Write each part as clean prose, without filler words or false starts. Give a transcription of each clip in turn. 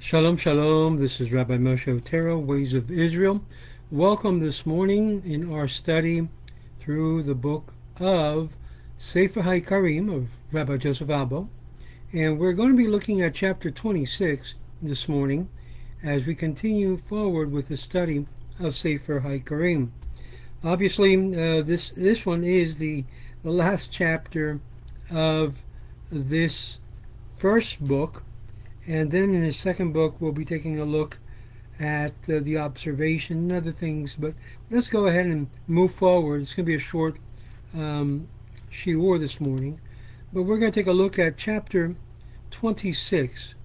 Shalom, shalom. This is Rabbi Moshe Otero, Ways of Israel. Welcome this morning in our study through the book of Sefer Haikkarim of Rabbi Joseph Albo. And we're going to be looking at chapter 26 this morning as we continue forward with the study of Sefer Haikkarim. Obviously, this one is the last chapter of this first book. And then in his second book, we'll be taking a look at the observation and other things. But let's go ahead and move forward. It's going to be a short shiur this morning. But we're going to take a look at chapter 26.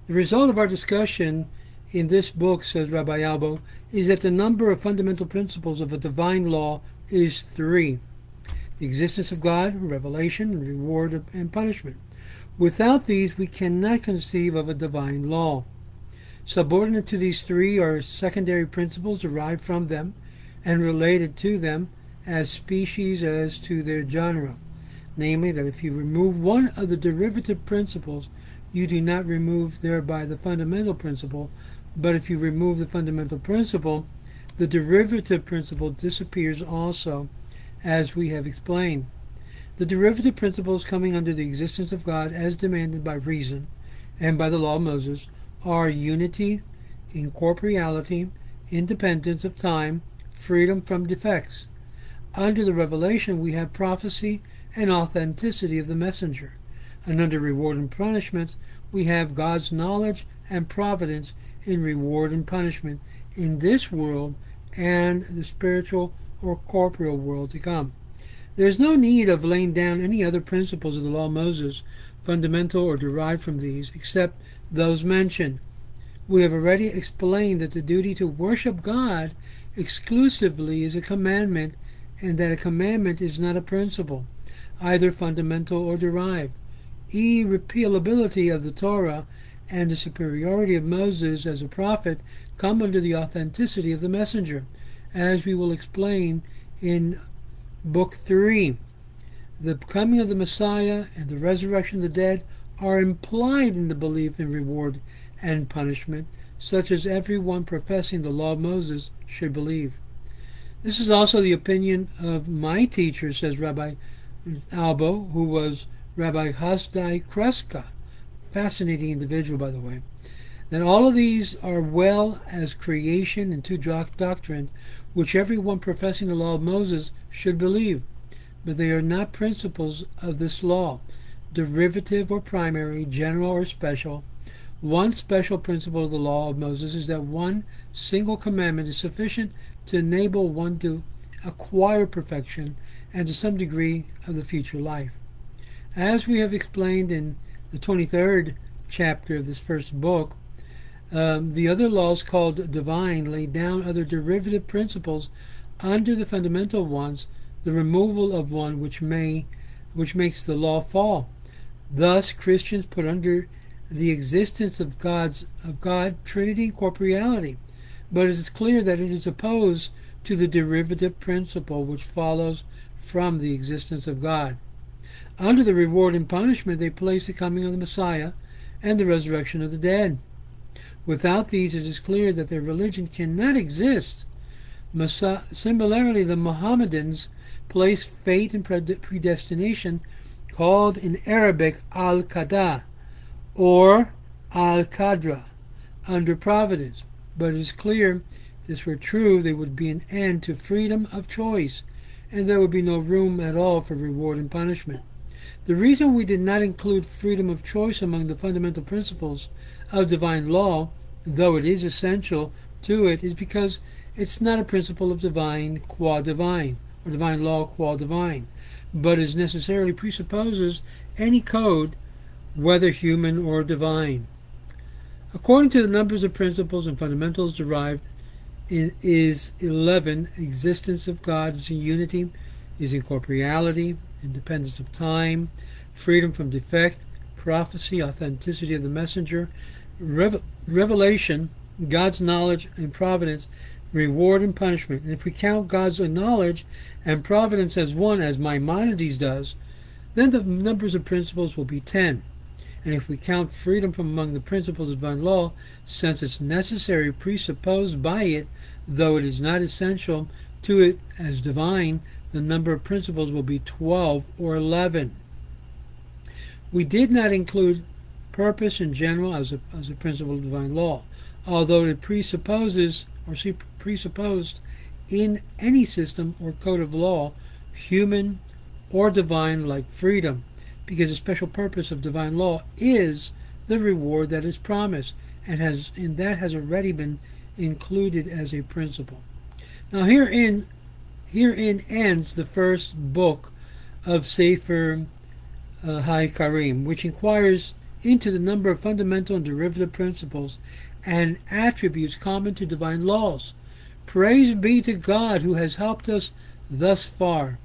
The result of our discussion in this book, says Rabbi Albo, is that the number of fundamental principles of a divine law is 3. The existence of God, revelation, reward, and punishment. Without these, we cannot conceive of a divine law. Subordinate to these 3 are secondary principles derived from them and related to them as species as to their genre. Namely, that if you remove one of the derivative principles, you do not remove thereby the fundamental principle, but if you remove the fundamental principle, the derivative principle disappears also, as we have explained. The derivative principles coming under the existence of God as demanded by reason and by the law of Moses are unity, incorporeality, independence of time, freedom from defects. Under the revelation we have prophecy and authenticity of the messenger, and under reward and punishment we have God's knowledge and providence in reward and punishment in this world and the spiritual or corporeal world to come. There is no need of laying down any other principles of the law of Moses, fundamental or derived from these, except those mentioned. We have already explained that the duty to worship God exclusively is a commandment, and that a commandment is not a principle, either fundamental or derived. Irrepealability of the Torah and the superiority of Moses as a prophet come under the authenticity of the messenger, as we will explain in Book 3. The coming of the Messiah and the resurrection of the dead are implied in the belief in reward and punishment, such as everyone professing the law of Moses should believe. This is also the opinion of my teacher, says Rabbi Albo, who was Rabbi Hasdai Kreska, fascinating individual, by the way, that all of these are well as creation and two doctrine, which everyone professing the law of Moses should believe, but they are not principles of this law, derivative or primary, general or special. One special principle of the law of Moses is that one single commandment is sufficient to enable one to acquire perfection and to some degree of the future life. As we have explained in the 23rd chapter of this first book, the other laws called divine lay down other derivative principles under the fundamental ones, the removal of one which makes the law fall. Thus, Christians put under the existence of God, Trinity, and corporeality, but it is clear that it is opposed to the derivative principle which follows from the existence of God. Under the reward and punishment, they place the coming of the Messiah and the resurrection of the dead. Without these, it is clear that their religion cannot exist. Similarly, the Mohammedans place fate and predestination, called in Arabic al-Qada or al-Qadra, under providence. But it is clear if this were true, there would be an end to freedom of choice, and there would be no room at all for reward and punishment. The reason we did not include freedom of choice among the fundamental principles of divine law, though it is essential to it, is because it's not a principle of divine qua divine, or divine law qua divine, but is necessarily presupposes any code, whether human or divine. According to the numbers of principles and fundamentals derived is 11. Existence of God is in unity, is incorporeality, independence of time, freedom from defect, prophecy, authenticity of the messenger, revelation, God's knowledge and providence, reward and punishment. And if we count God's knowledge and providence as one, as Maimonides does, then the numbers of principles will be 10. And if we count freedom from among the principles of divine law, since it's necessary presupposed by it, though it is not essential to it as divine, the number of principles will be 12 or 11. We did not include purpose in general as a principle of divine law, although it presupposes or presupposed in any system or code of law, human or divine, like freedom, because the special purpose of divine law is the reward that is promised, and that has already been included as a principle. Now herein ends the first book of Sefer Haikkarim, which inquires into the number of fundamental and derivative principles and attributes common to divine laws. Praise be to God who has helped us thus far.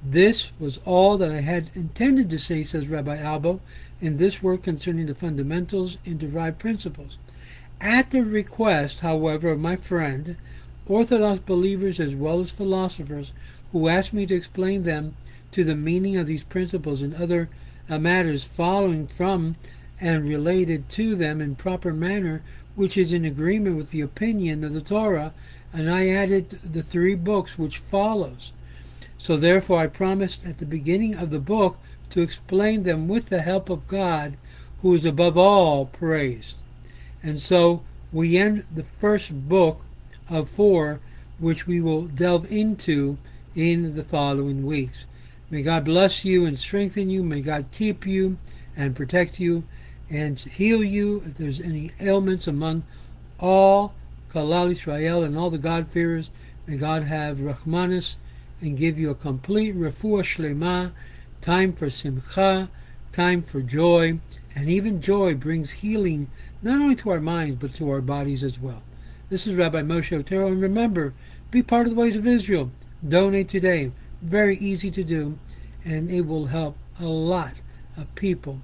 This was all that I had intended to say, says Rabbi Albo, in this work concerning the fundamentals and derived principles. At the request, however, of my friend, Orthodox believers as well as philosophers, who asked me to explain them to the meaning of these principles and other matters following from and related to them in proper manner, which is in agreement with the opinion of the Torah, and I added the 3 books which follows. So therefore I promised at the beginning of the book to explain them with the help of God, who is above all praised. And so we end the first book of 4, which we will delve into in the following weeks. May God bless you and strengthen you. May God keep you and protect you and heal you if there's any ailments among all Kalal Israel and all the God-fearers. May God have Rahmanis and give you a complete refuah shlema, time for simcha, time for joy, and even joy brings healing not only to our minds but to our bodies as well. This is Rabbi Moshe Otero, and remember, be part of the Ways of Israel. Donate today. Very easy to do, and it will help a lot of people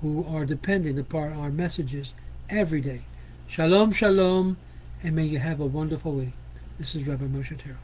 who are dependent upon our messages every day. Shalom, shalom, and may you have a wonderful week. This is Rabbi Moshe Otero.